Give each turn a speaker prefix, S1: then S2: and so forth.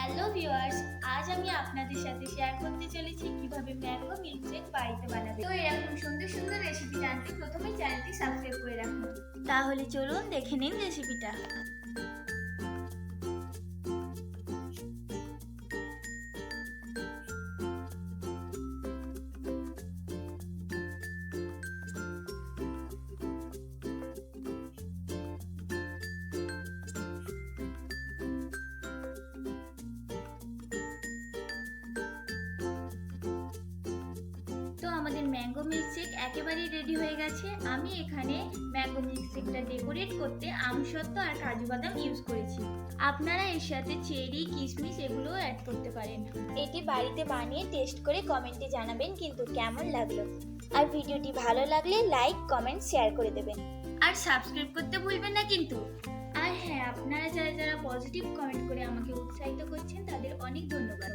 S1: Hello viewers, আজ আমি আপনাদের সাথে শেয়ার করতে চলেছি কিভাবে ম্যাঙ্গো মিল্কশেক বাড়িতে বানাবে। তো এরকম সুন্দর সুন্দর রেসিপি জানতে প্রথমে চ্যানেলটি সাবস্ক্রাইব করে রাখুন। তাহলে চলুন দেখে নিন রেসিপিটা। তো আমাদের ম্যাঙ্গো মিল্কশেক একেবারেই রেডি হয়ে গেছে। আমি এখানে ম্যাঙ্গো মিল্কশেকটা ডেকোরেট করতে আমসত্ত্ব আর কাজু বাদাম ইউজ করেছি। আপনারা এর সাথে চেরি, কিশমিশ এগুলো অ্যাড করতে পারেন।
S2: এটি বাড়িতে বানিয়ে টেস্ট করে কমেন্টে জানাবেন কিন্তু কেমন লাগলো। আর ভিডিওটি ভালো লাগলে লাইক, কমেন্ট, শেয়ার করে দেবেন।
S1: আর সাবস্ক্রাইব করতে ভুলবেন না কিন্তু। আর হ্যাঁ, আপনারা যারা যারা পজিটিভ কমেন্ট করে আমাকে উৎসাহিত করছেন তাদের অনেক ধন্যবাদ।